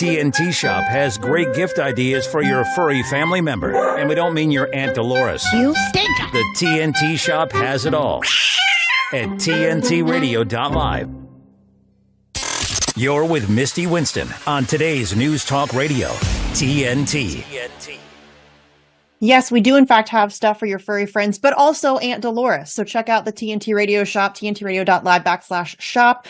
TNT Shop has great gift ideas for your furry family member. And we don't mean your Aunt Dolores. You stink! The TNT Shop has it all at TNTRadio.live. You're with Misty Winston on today's News Talk Radio, TNT. Yes, we do in fact have stuff for your furry friends, but also Aunt Dolores. So check out the TNT Radio shop, TNTRadio.live/shop.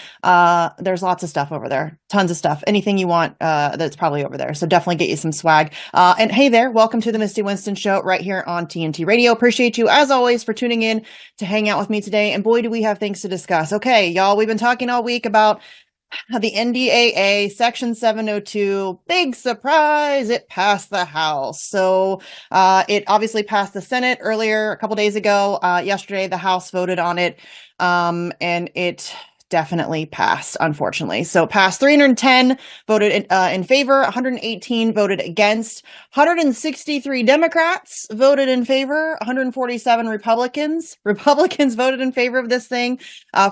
There's lots of stuff over there. Tons of stuff. Anything you want that's probably over there. So definitely get you some swag. And hey there, welcome to the Misty Winston Show right here on TNT Radio. Appreciate you, as always, for tuning in to hang out with me today. And boy, do we have things to discuss. Okay, y'all, we've been talking all week about the NDAA Section 702, big surprise, it passed the House. So it obviously passed the Senate earlier, a couple days ago. Yesterday, the House voted on it, and it definitely passed, unfortunately. So it passed. 310 voted in favor, 118 voted against, 163 Democrats voted in favor, 147 Republicans voted in favor of this thing,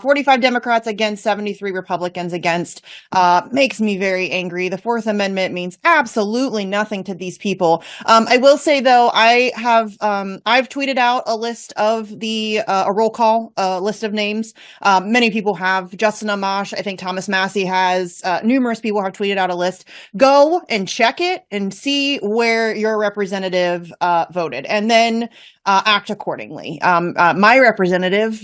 45 Democrats against, 73 Republicans against. Makes me very angry. The Fourth Amendment means absolutely nothing to these people. I will say, though, I've tweeted out a list of a roll call, list of names. Many people have. Justin Amash, I think Thomas Massey has, numerous people have tweeted out a list. Go and check it and see where your representative voted, and then act accordingly. My representative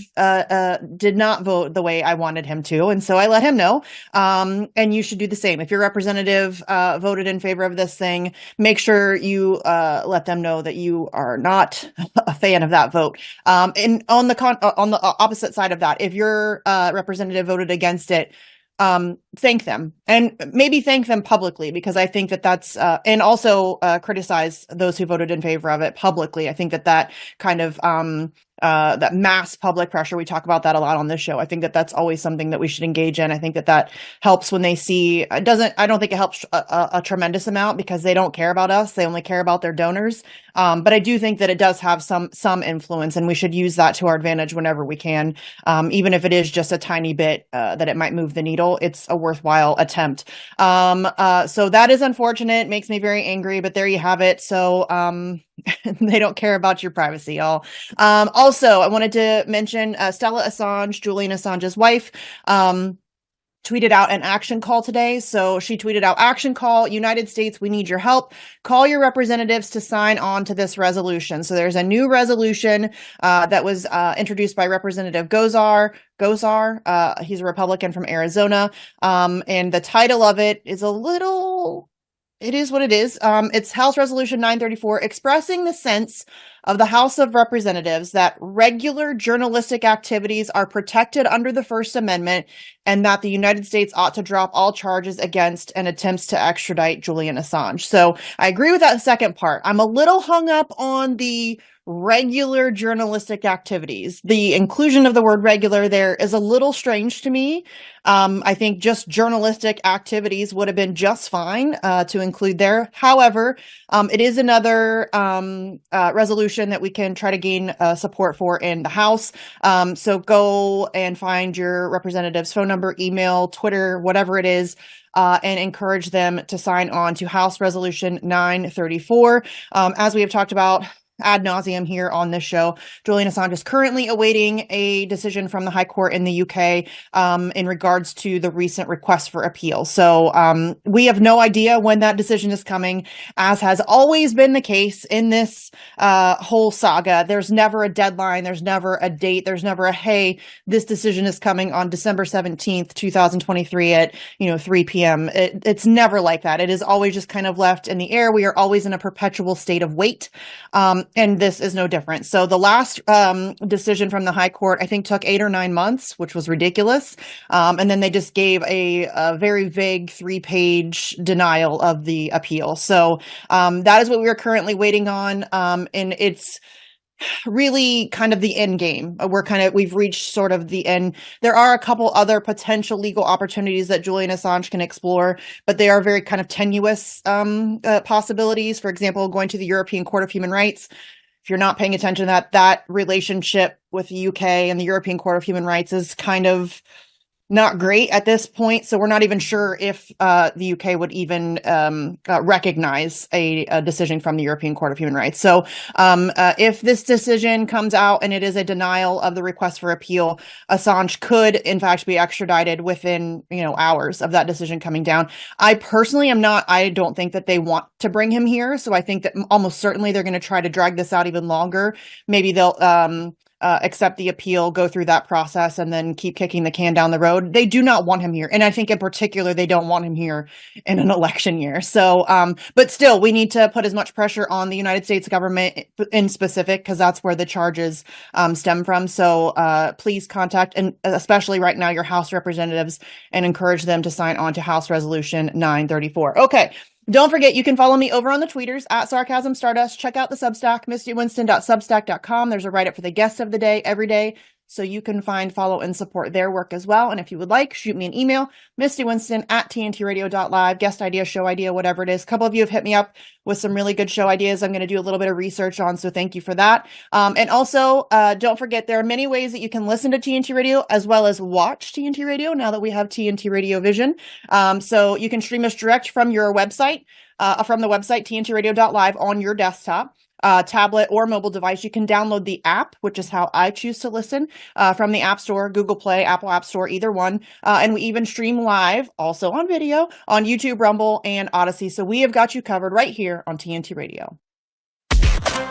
did not vote the way I wanted him to, and so I let him know. And you should do the same. If your representative voted in favor of this thing, make sure you let them know that you are not a fan of that vote. And on the opposite side of that, if your representative voted against it, thank them, and maybe thank them publicly, because I think that that's and also criticize those who voted in favor of it publicly. I think that kind of that mass public pressure, we talk about that a lot on this show. I think that that's always something that we should engage in. I think that helps when they see I don't think it helps a tremendous amount, because they don't care about us. They only care about their donors. But I do think that it does have some influence, and we should use that to our advantage whenever we can. Even if it is just a tiny bit that it might move the needle, it's a worthwhile attempt. So that is unfortunate. Makes me very angry, but there you have it. So they don't care about your privacy, y'all. Also, I wanted to mention Stella Assange, Julian Assange's wife, tweeted out an action call today. So she tweeted out, action call, United States, we need your help. Call your representatives to sign on to this resolution. So there's a new resolution that was introduced by Representative Gozar. He's a Republican from Arizona. And the title of it is it is what it is. It's House Resolution 934, expressing the sense of the House of Representatives that regular journalistic activities are protected under the First Amendment, and that the United States ought to drop all charges against and attempts to extradite Julian Assange. So I agree with that second part. I'm a little hung up on the regular journalistic activities. The inclusion of the word regular there is a little strange to me. I think just journalistic activities would have been just fine to include there. However, it is another resolution that we can try to gain support for in the House. So go and find your representative's phone number, email, Twitter, whatever it is, and encourage them to sign on to House Resolution 934. As we have talked about ad nauseum here on this show, Julian Assange is currently awaiting a decision from the High Court in the UK in regards to the recent request for appeal. So we have no idea when that decision is coming, as has always been the case in this whole saga. There's never a deadline. There's never a date. There's never a, hey, this decision is coming on December 17th, 2023 at 3 p.m. It's never like that. It is always just kind of left in the air. We are always in a perpetual state of wait. And this is no different. So the last decision from the High Court, I think, took 8 or 9 months, which was ridiculous. And then they just gave a very vague 3-page denial of the appeal. So that is what we are currently waiting on. And it's really kind of the end game. We've reached sort of the end. There are a couple other potential legal opportunities that Julian Assange can explore, but they are very kind of tenuous possibilities. For example, going to the European Court of Human Rights. If you're not paying attention to that relationship with the UK and the European Court of Human Rights is kind of not great at this point. So we're not even sure if the UK would even recognize a decision from the European Court of Human Rights. So if this decision comes out and it is a denial of the request for appeal, Assange could in fact be extradited within hours of that decision coming down. I personally I don't think that they want to bring him here. So I think that almost certainly they're going to try to drag this out even longer. Maybe they'll accept the appeal, go through that process, and then keep kicking the can down the road. They do not want him here. And I think in particular, they don't want him here in an election year. So, but still, we need to put as much pressure on the United States government in specific, because that's where the charges stem from. So please contact, and especially right now, your House representatives, and encourage them to sign on to House Resolution 934. Okay. Don't forget, you can follow me over on the tweeters at Sarcasm Stardust. Check out the Substack, mistywinston.substack.com. There's a write-up for the guests of the day every day, so you can find, follow, and support their work as well. And if you would like, shoot me an email, mistywinston@tntradio.live, guest idea, show idea, whatever it is. A couple of you have hit me up with some really good show ideas I'm going to do a little bit of research on, so thank you for that. And also, don't forget, there are many ways that you can listen to TNT Radio as well as watch TNT Radio now that we have TNT Radio Vision. So you can stream us direct from your website, from the website, tntradio.live, on your desktop, tablet, or mobile device. You can download the app, which is how I choose to listen, from the App Store, Google Play, Apple App Store, either one. And we even stream live, also on video, on YouTube, Rumble, and Odyssey. So we have got you covered right here on TNT Radio.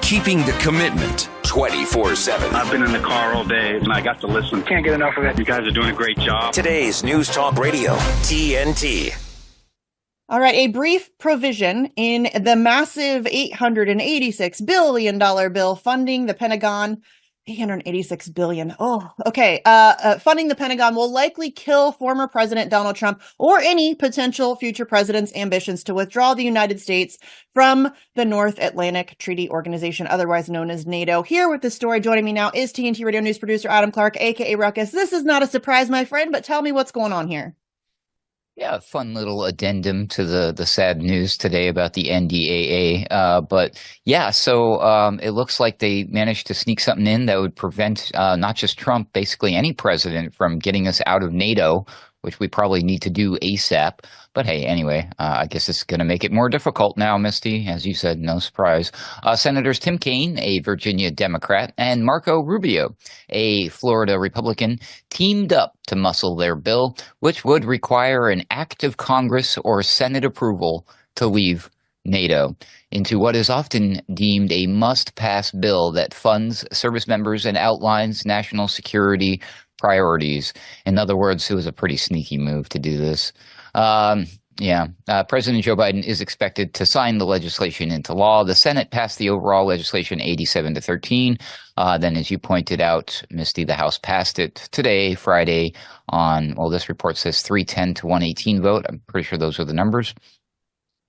Keeping the commitment 24/7. I've been in the car all day and I got to listen. Can't get enough of it. You guys are doing a great job. Today's News Talk Radio, TNT. All right, a brief provision in the massive $886 billion bill funding the Pentagon. $886 billion. Oh, okay. Funding the Pentagon will likely kill former President Donald Trump or any potential future president's ambitions to withdraw the United States from the North Atlantic Treaty Organization, otherwise known as NATO. Here with the story, joining me now is TNT Radio News producer Adam Clark, aka Ruckus. This is not a surprise, my friend, but tell me what's going on here. Yeah, fun little addendum to the sad news today about the NDAA. But yeah, so it looks like they managed to sneak something in that would prevent not just Trump, basically any president from getting us out of NATO, which we probably need to do ASAP. But hey, anyway, I guess it's going to make it more difficult now, Misty. As you said, no surprise. Senators Tim Kaine, a Virginia Democrat, and Marco Rubio, a Florida Republican, teamed up to muscle their bill, which would require an act of Congress or Senate approval to leave NATO, into what is often deemed a must-pass bill that funds service members and outlines national security priorities. In other words, it was a pretty sneaky move to do this. President Joe Biden is expected to sign the legislation into law. The Senate passed the overall legislation 87-13. Then, as you pointed out, Misty, the House passed it today, Friday, on, well, this report says 310 to 118 vote. I'm pretty sure those are the numbers.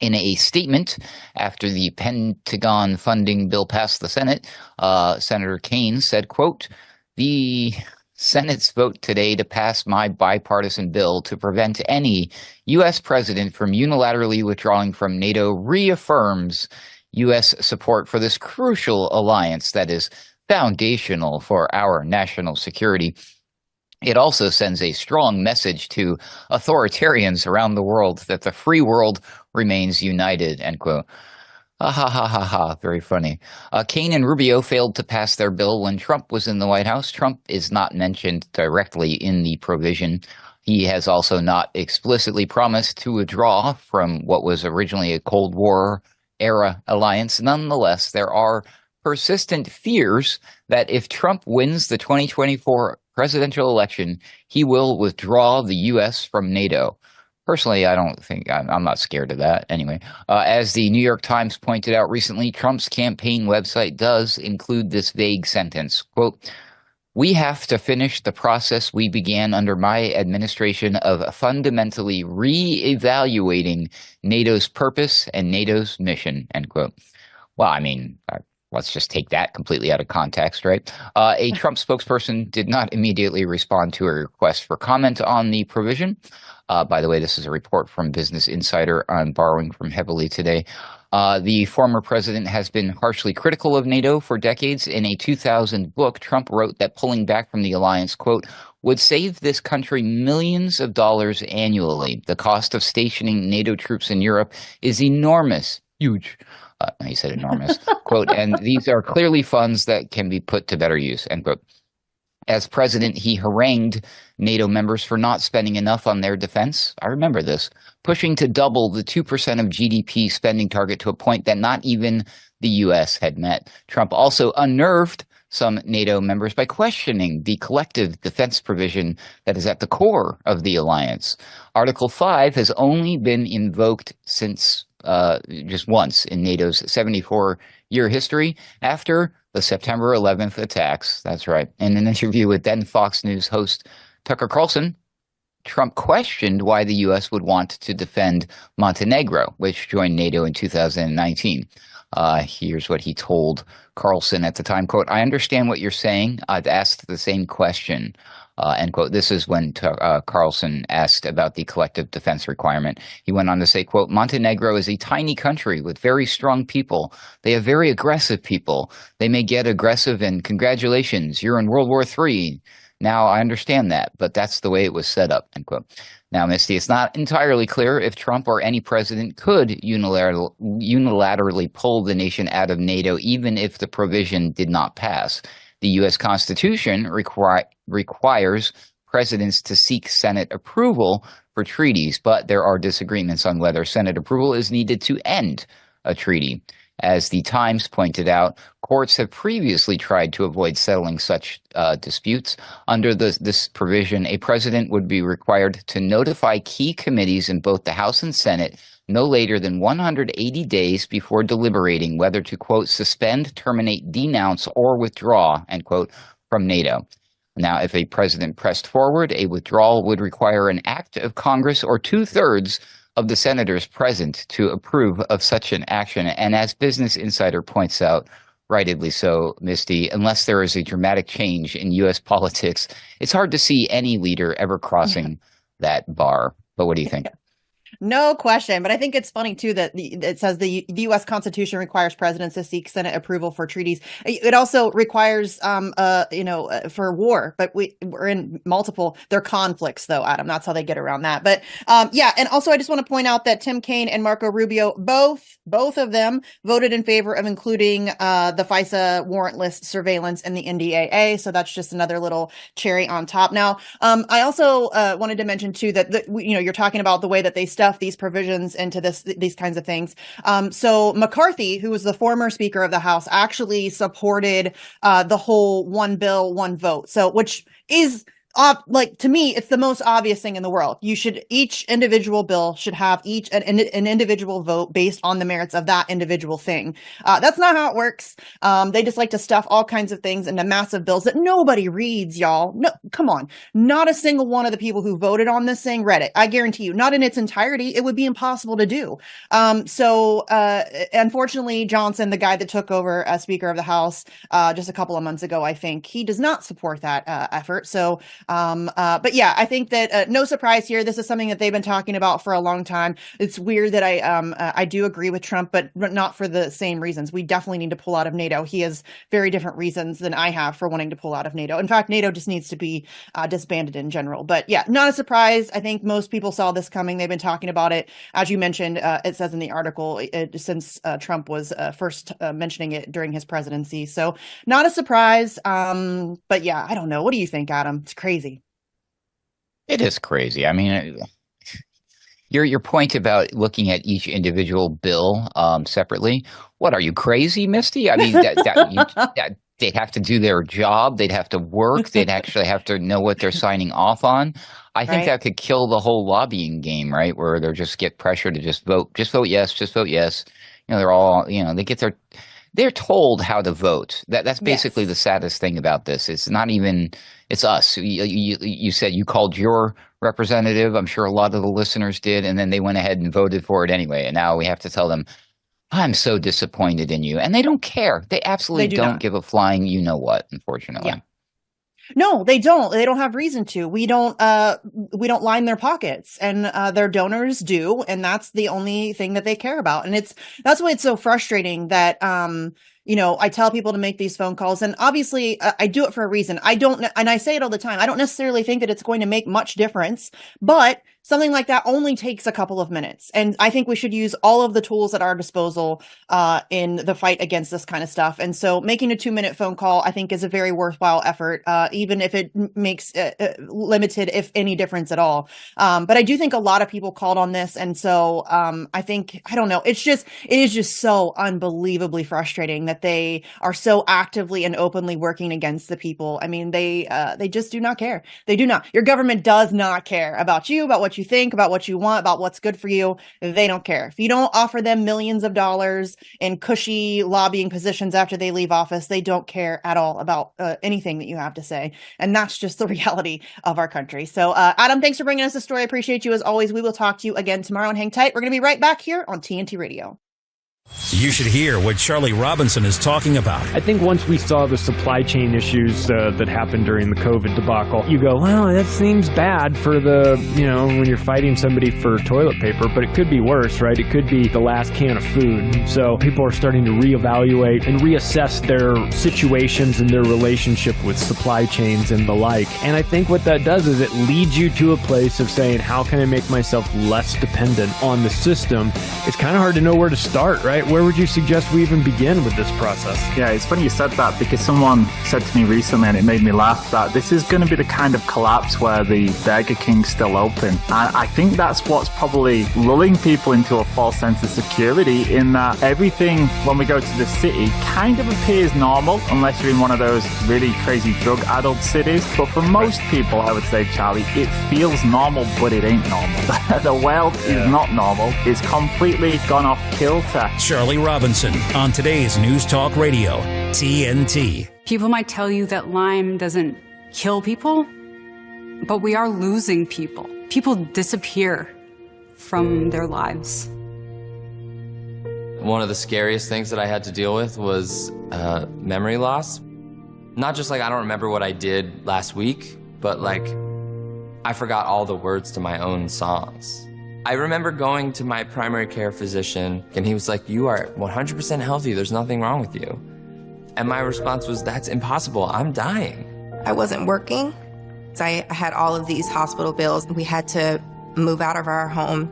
In a statement after the Pentagon funding bill passed the Senate, Senator Kaine said, quote, "The Senate's vote today to pass my bipartisan bill to prevent any U.S. president from unilaterally withdrawing from NATO reaffirms U.S. support for this crucial alliance that is foundational for our national security. It also sends a strong message to authoritarians around the world that the free world remains united," end quote. Ha ha ha ha ha. Very funny. Kaine and Rubio failed to pass their bill when Trump was in the White House. Trump is not mentioned directly in the provision. He has also not explicitly promised to withdraw from what was originally a Cold War era alliance. Nonetheless, there are persistent fears that if Trump wins the 2024 presidential election, he will withdraw the U.S. from NATO. Personally, I don't think I'm not scared of that. Anyway, as the New York Times pointed out recently, Trump's campaign website does include this vague sentence, quote, "We have to finish the process we began under my administration of fundamentally re-evaluating NATO's purpose and NATO's mission," end quote. Well, I mean, let's just take that completely out of context, right? A Trump spokesperson did not immediately respond to a request for comment on the provision. By the way, this is a report from Business Insider. I'm borrowing from heavily today. The former president has been harshly critical of NATO for decades. In a 2000 book, Trump wrote that pulling back from the alliance, quote, would save this country millions of dollars annually. The cost of stationing NATO troops in Europe is enormous, huge. He said enormous, quote, and these are clearly funds that can be put to better use, end quote. As president, he harangued NATO members for not spending enough on their defense. I remember this, pushing to double the 2% of GDP spending target to a point that not even the U.S. had met. Trump also unnerved some NATO members by questioning the collective defense provision that is at the core of the alliance. Article 5 has only been invoked since just once in NATO's 74-year history after the September 11th attacks. That's right. In an interview with then Fox News host Tucker Carlson, Trump questioned why the U.S. would want to defend Montenegro, which joined NATO in 2019. Here's what he told Carlson at the time, quote, I understand what you're saying. I've asked the same question, end quote. This is when Carlson asked about the collective defense requirement. He went on to say, quote, Montenegro is a tiny country with very strong people. They have very aggressive people. They may get aggressive and congratulations, you're in World War III. Now, I understand that, but that's the way it was set up, end quote. Now, Misty, it's not entirely clear if Trump or any president could unilaterally pull the nation out of NATO, even if the provision did not pass. The U.S. Constitution requires presidents to seek Senate approval for treaties, but there are disagreements on whether Senate approval is needed to end a treaty. As the Times pointed out, courts have previously tried to avoid settling such disputes. Under this provision, a president would be required to notify key committees in both the House and Senate no later than 180 days before deliberating whether to, quote, suspend, terminate, denounce, or withdraw, end quote, from NATO. Now, if a president pressed forward, a withdrawal would require an act of Congress or 2/3 of the senators present to approve of such an action. And as Business Insider points out, rightly so, Misty, unless there is a dramatic change in U.S. politics, it's hard to see any leader ever crossing that bar. But what do you think? No question. But I think it's funny, too, that it says the U.S. Constitution requires presidents to seek Senate approval for treaties. It also requires, for war. But we're in multiple. They're conflicts, though, Adam. That's how they get around that. But yeah. And also, I just want to point out that Tim Kaine and Marco Rubio, both of them voted in favor of including the FISA warrantless surveillance in the NDAA. So that's just another little cherry on top. Now, I also wanted to mention, too, that, you're talking about the way that they stuff these provisions into these kinds of things. So McCarthy, who was the former Speaker of the House, actually supported the whole one bill, one vote. So which is to me, it's the most obvious thing in the world. Each individual bill should have an individual vote based on the merits of that individual thing. That's not how it works. They just like to stuff all kinds of things into massive bills that nobody reads, y'all. No, come on. Not a single one of the people who voted on this thing read it. I guarantee you, not in its entirety. It would be impossible to do. So unfortunately, Johnson, the guy that took over as Speaker of the House just a couple of months ago, I think, he does not support that effort. So but yeah, I think that no surprise here. This is something that they've been talking about for a long time. It's weird that I do agree with Trump, but not for the same reasons. We definitely need to pull out of NATO. He has very different reasons than I have for wanting to pull out of NATO. In fact, NATO just needs to be disbanded in general. But yeah, not a surprise. I think most people saw this coming. They've been talking about it. As you mentioned, it says in the article, since Trump was first mentioning it during his presidency. So not a surprise. But yeah, I don't know. What do you think, Adam? It's crazy. It is crazy. I mean, your point about looking at each individual bill separately. What, are you crazy, Misty? I mean, they'd have to do their job. They'd have to work. They'd actually have to know what they're signing off on. I think that could kill the whole lobbying game, right? Where they'll just get pressure to just vote yes, just vote yes. They're all, they get they're told how to vote. That's basically the saddest thing about this. It's not even, it's us. You said you called your representative. I'm sure a lot of the listeners did. And then they went ahead and voted for it anyway. And now we have to tell them, I'm so disappointed in you. And they don't care. They absolutely don't give a flying you know what, unfortunately. Yeah. No, they don't. They don't have reason to. We don't line their pockets, and their donors do, and that's the only thing that they care about. And that's why it's so frustrating that I tell people to make these phone calls, and obviously I do it for a reason. And I say it all the time, I don't necessarily think that it's going to make much difference, but something like that only takes a couple of minutes. And I think we should use all of the tools at our disposal in the fight against this kind of stuff. And so making a 2-minute phone call, I think, is a very worthwhile effort, even if it makes limited, if any, difference at all. But I do think a lot of people called on this. And so I think, I don't know, it is just so unbelievably frustrating that they are so actively and openly working against the people. I mean, they just do not care. They do not. Your government does not care about you, about what you think, about what you want, about what's good for you. They don't care. If you don't offer them millions of dollars in cushy lobbying positions after they leave office, they don't care at all about anything that you have to say. And that's just the reality of our country. So Adam, thanks for bringing us the story. I appreciate you as always. We will talk to you again tomorrow, and hang tight. We're going to be right back here on TNT Radio. You should hear what Charlie Robinson is talking about. I think once we saw the supply chain issues that happened during the COVID debacle, you go, well, that seems bad for when you're fighting somebody for toilet paper, but it could be worse, right? It could be the last can of food. So people are starting to reevaluate and reassess their situations and their relationship with supply chains and the like. And I think what that does is it leads you to a place of saying, how can I make myself less dependent on the system? It's kind of hard to know where to start, right? Where would you suggest we even begin with this process? Yeah, it's funny you said that, because someone said to me recently, and it made me laugh, that this is going to be the kind of collapse where the Burger King's still open. And I think that's what's probably lulling people into a false sense of security, in that everything, when we go to the city, kind of appears normal, unless you're in one of those really crazy drug-addled cities. But for most people, I would say, Charlie, it feels normal, but it ain't normal. The world is not normal. It's completely gone off kilter. Charlie Robinson on today's News Talk Radio, TNT. People might tell you that Lyme doesn't kill people, but we are losing people. People disappear from their lives. One of the scariest things that I had to deal with was memory loss. Not just I don't remember what I did last week, but I forgot all the words to my own songs. I remember going to my primary care physician, and he was like, you are 100% healthy. There's nothing wrong with you. And my response was, that's impossible. I'm dying. I wasn't working. I had all of these hospital bills. We had to move out of our home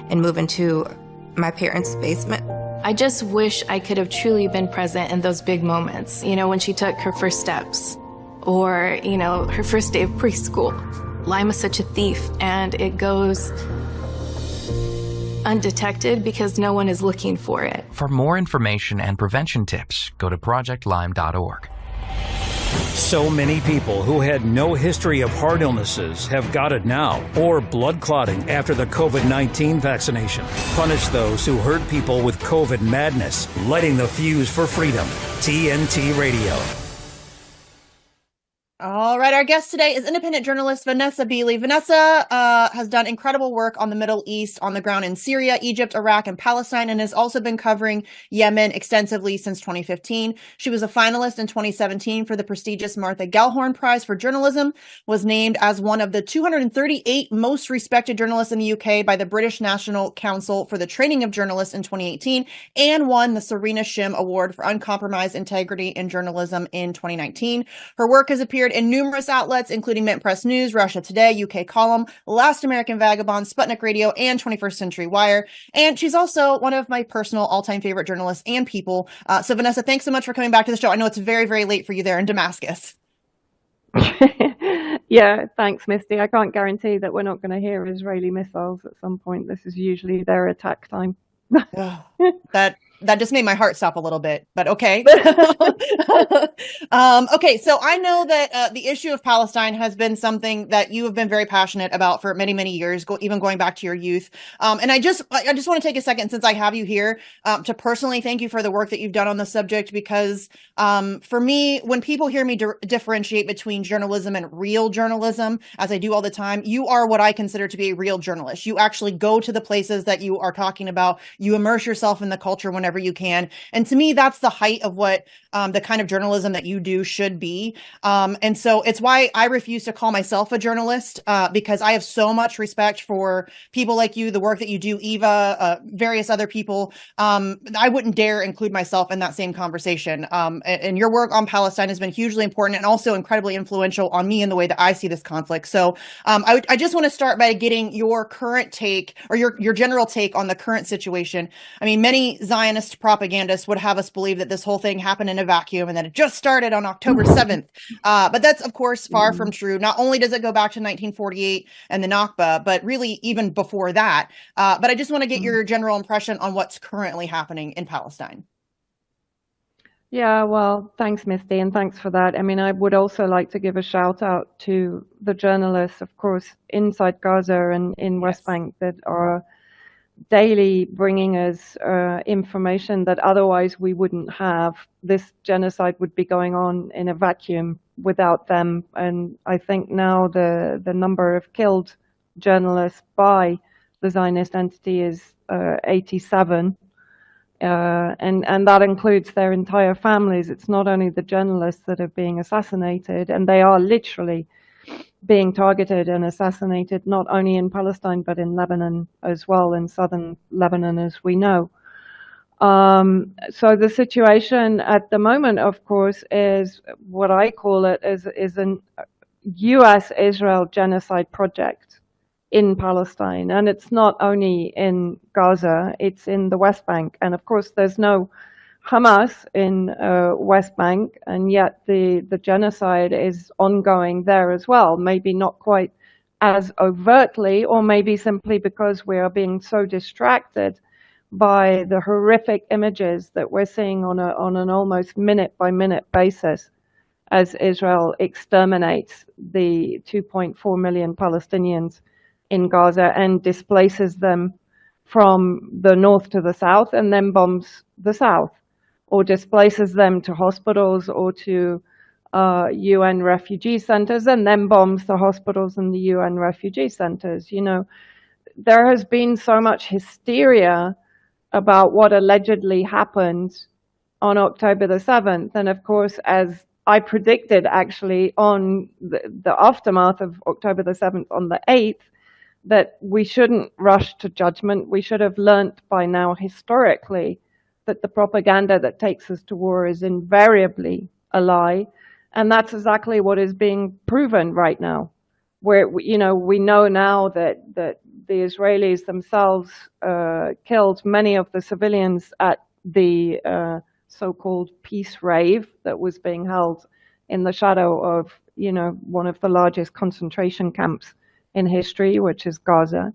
and move into my parents' basement. I just wish I could have truly been present in those big moments, when she took her first steps, or, her first day of preschool. Lyme is such a thief, and it goes undetected because no one is looking for it. For more information and prevention tips, go to projectlyme.org. So many people who had no history of heart illnesses have got it now, or blood clotting after the COVID-19 vaccination. Punish those who hurt people with COVID madness, lighting the fuse for freedom. TNT Radio. All right, our guest today is independent journalist Vanessa Beeley. Vanessa has done incredible work on the Middle East, on the ground in Syria, Egypt, Iraq, and Palestine, and has also been covering Yemen extensively since 2015. She was a finalist in 2017 for the prestigious Martha Gellhorn Prize for Journalism, was named as one of the 238 most respected journalists in the UK by the British National Council for the Training of Journalists in 2018, and won the Serena Shim Award for Uncompromised Integrity in Journalism in 2019. Her work has appeared in numerous outlets, including Mint Press News, Russia Today, UK Column, Last American Vagabond, Sputnik Radio, and 21st Century Wire. And she's also one of my personal all-time favorite journalists and people. So Vanessa, thanks so much for coming back to the show. I know it's very, very late for you there in Damascus. Yeah, thanks, Misty. I can't guarantee that we're not going to hear Israeli missiles at some point. This is usually their attack time. That just made my heart stop a little bit, but okay. Okay, so I know that the issue of Palestine has been something that you have been very passionate about for many, many years, even going back to your youth. And I just want to take a second, since I have you here, to personally thank you for the work that you've done on the subject, because for me, when people hear me differentiate between journalism and real journalism, as I do all the time, you are what I consider to be a real journalist. You actually go to the places that you are talking about. You immerse yourself in the culture whenever whenever you can. And to me, that's the height of what the kind of journalism that you do should be. And so it's why I refuse to call myself a journalist, because I have so much respect for people like you, the work that you do, Eva, various other people. I wouldn't dare include myself in that same conversation. And your work on Palestine has been hugely important and also incredibly influential on me in the way that I see this conflict. So I just want to start by getting your current take, or your general take on the current situation. I mean, many Zionist propagandists would have us believe that this whole thing happened in a vacuum and that it just started on October 7th. But that's, of course, far from true. Not only does it go back to 1948 and the Nakba, but really even before that. But I just want to get your general impression on what's currently happening in Palestine. Yeah, well, thanks, Misty, and thanks for that. I mean, I would also like to give a shout out to the journalists, of course, inside Gaza and in West Bank that are daily bringing us information that otherwise we wouldn't have. This genocide would be going on in a vacuum without them. And I think now the number of killed journalists by the Zionist entity is 87. And that includes their entire families. It's not only the journalists that are being assassinated, and they are literally being targeted and assassinated, not only in Palestine, but in Lebanon as well, in southern Lebanon, as we know. So the situation at the moment, of course, is what I call it is an US-Israel genocide project in Palestine. And it's not only in Gaza, it's in the West Bank. And of course, there's no Hamas in West Bank, and yet the genocide is ongoing there as well. Maybe not quite as overtly, or maybe simply because we are being so distracted by the horrific images that we're seeing on an almost minute-by-minute basis as Israel exterminates the 2.4 million Palestinians in Gaza and displaces them from the north to the south, and then bombs the south, or displaces them to hospitals or to UN refugee centers, and then bombs the hospitals and the UN refugee centers. You know, there has been so much hysteria about what allegedly happened on October the 7th. And of course, as I predicted actually on the aftermath of October the 7th on the 8th, that we shouldn't rush to judgment. We should have learnt by now historically that the propaganda that takes us to war is invariably a lie. And that's exactly what is being proven right now, where, you know, we know now that the Israelis themselves killed many of the civilians at the so-called peace rave that was being held in the shadow of, you know, one of the largest concentration camps in history, which is Gaza.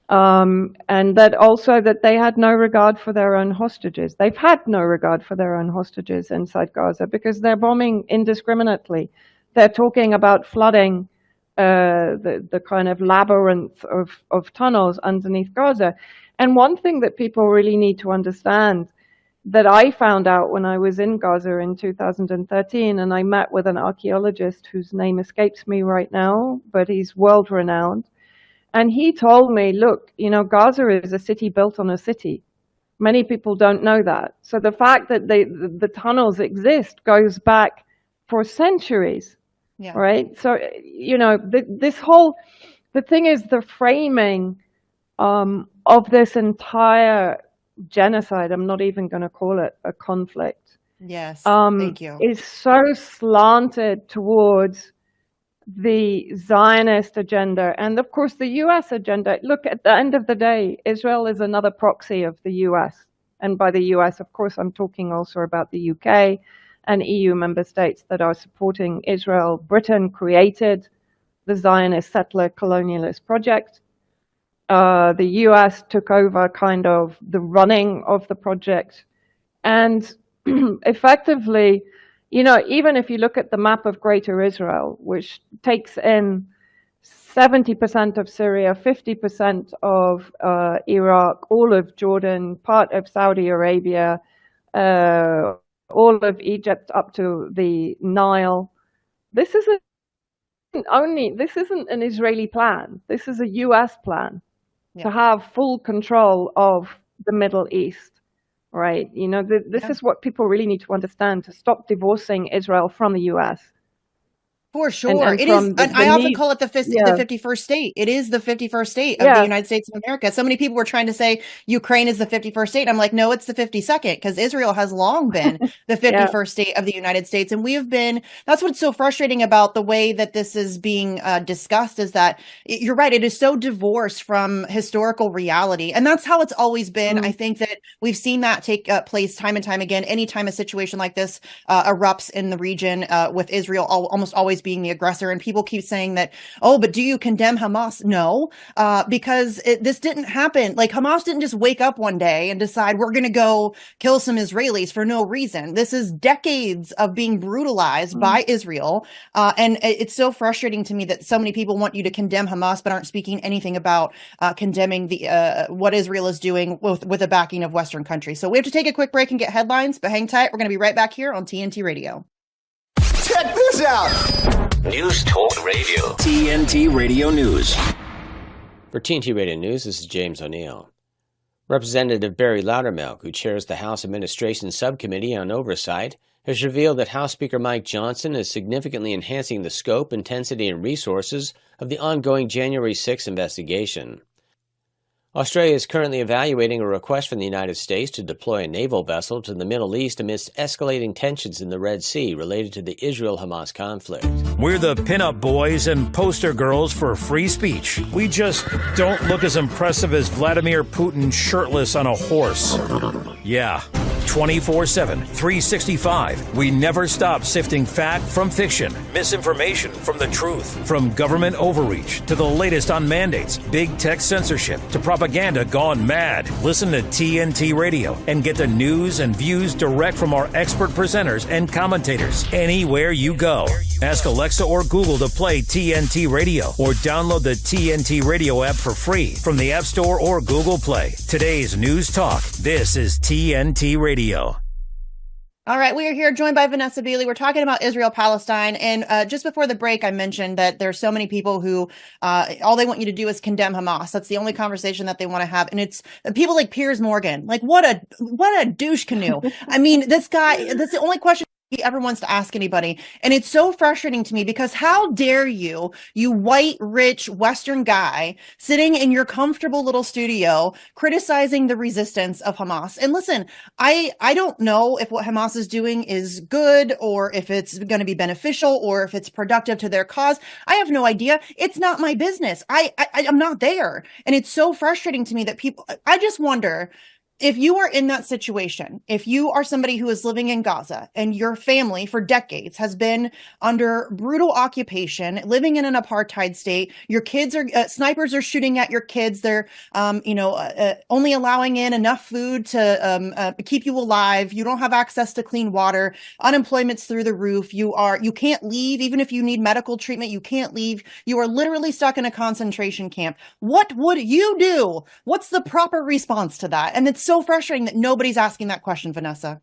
And that also that they had no regard for their own hostages. They've had no regard for their own hostages inside Gaza because they're bombing indiscriminately. They're talking about flooding the kind of labyrinth of tunnels underneath Gaza. And one thing that people really need to understand that I found out when I was in Gaza in 2013, and I met with an archaeologist whose name escapes me right now, but he's world-renowned. And he told me, look, you know, Gaza is a city built on a city. Many people don't know that. So the fact that the tunnels exist goes back for centuries, right? So, you know, the thing is the framing of this entire genocide, I'm not even going to call it a conflict. Yes, thank you. Is so slanted towards the Zionist agenda and, of course, the U.S. agenda. Look, at the end of the day, Israel is another proxy of the U.S. And by the U.S., of course, I'm talking also about the U.K. and EU member states that are supporting Israel. Britain created the Zionist settler colonialist project. The US took over kind of the running of the project. And effectively, you know, even if you look at the map of Greater Israel, which takes in 70% of Syria, 50% of Iraq, all of Jordan, part of Saudi Arabia, all of Egypt up to the Nile, this isn't an Israeli plan. This is a US plan. To have full control of the Middle East. right? You know, this is what people really need to understand, to stop divorcing Israel from the U.S. For sure. And It is. from I often call it the 51st state. It is the 51st state of the United States of America. So many people were trying to say Ukraine is the 51st state. I'm like, no, it's the 52nd, because Israel has long been the 51st state of the United States. And we have been, that's what's so frustrating about the way that this is being discussed, is that you're right. It is so divorced from historical reality. And that's how it's always been. I think that we've seen that take place time and time again. Anytime a situation like this erupts in the region, with Israel almost always being the aggressor, and people keep saying that, oh, but do you condemn Hamas? No, because this didn't happen. Like, Hamas didn't just wake up one day and decide we're going to go kill some Israelis for no reason. This is decades of being brutalized by Israel, and it's so frustrating to me that so many people want you to condemn Hamas but aren't speaking anything about condemning the what Israel is doing with the backing of Western countries. So we have to take a quick break and get headlines, but hang tight. We're going to be right back here on TNT Radio. Check this out. News Talk Radio. TNT Radio News. For TNT Radio News, this is James O'Neill. Representative Barry Loudermilk, who chairs the House Administration Subcommittee on Oversight, has revealed that House Speaker Mike Johnson is significantly enhancing the scope, intensity, and resources of the ongoing January 6 investigation. Australia is currently evaluating a request from the United States to deploy a naval vessel to the Middle East amidst escalating tensions in the Red Sea related to the Israel-Hamas conflict. We're the pinup boys and poster girls for free speech. We just don't look as impressive as Vladimir Putin shirtless on a horse. Yeah. 24/7, 365. We never stop sifting fact from fiction, misinformation from the truth, from government overreach to the latest on mandates, big tech censorship to propaganda gone mad. Listen to TNT Radio and get the news and views direct from our expert presenters and commentators anywhere you go. Ask Alexa or Google to play TNT Radio, or download the TNT Radio app for free from the App Store or Google Play. Today's News Talk. This is TNT Radio. All right, we are here joined by Vanessa Beeley. We're talking about Israel-Palestine. And just before the break, I mentioned that there's so many people who all they want you to do is condemn Hamas. That's the only conversation that they want to have. And it's people like Piers Morgan. Like, what a douche canoe. I mean, this guy, that's the only question he ever wants to ask anybody. And it's so frustrating to me, because how dare you white, rich, Western guy sitting in your comfortable little studio criticizing the resistance of Hamas. And listen, I don't know if what Hamas is doing is good, or if it's going to be beneficial, or if it's productive to their cause. I have no idea. It's not my business. I'm not there. And it's so frustrating to me that I just wonder, if you are in that situation, if you are somebody who is living in Gaza and your family for decades has been under brutal occupation, living in an apartheid state, your kids are, snipers are shooting at your kids. They're, only allowing in enough food to keep you alive. You don't have access to clean water. Unemployment's through the roof. You can't leave. Even if you need medical treatment, you can't leave. You are literally stuck in a concentration camp. What would you do? What's the proper response to that? And it's so frustrating that nobody's asking that question, Vanessa.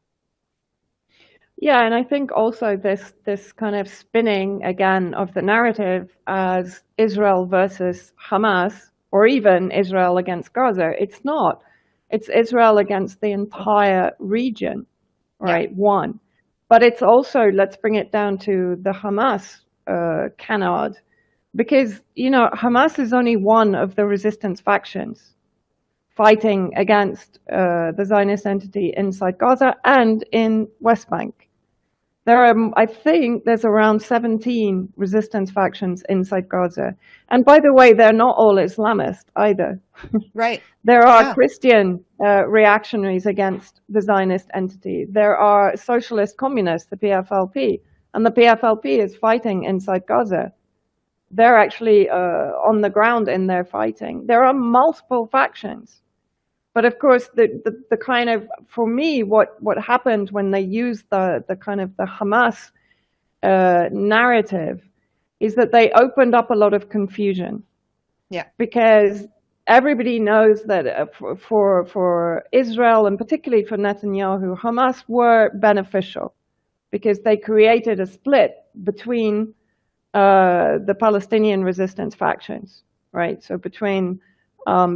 Yeah, and I think also this kind of spinning again of the narrative as Israel versus Hamas, or even Israel against Gaza. It's not. It's Israel against the entire region, right? Yeah. One. But it's also, let's bring it down to the Hamas canard, because, Hamas is only one of the resistance factions fighting against the Zionist entity inside Gaza and in West Bank. I think there's around 17 resistance factions inside Gaza. And by the way, they're not all Islamist either. Right. There are Christian reactionaries against the Zionist entity. There are socialist communists, the PFLP, and the PFLP is fighting inside Gaza. They're actually on the ground in their fighting. There are multiple factions. But of course, the kind of, for me, what happened when they used the kind of the Hamas narrative is that they opened up a lot of confusion. Yeah. Because everybody knows that for Israel, and particularly for Netanyahu, Hamas were beneficial because they created a split between the Palestinian resistance factions, right? So between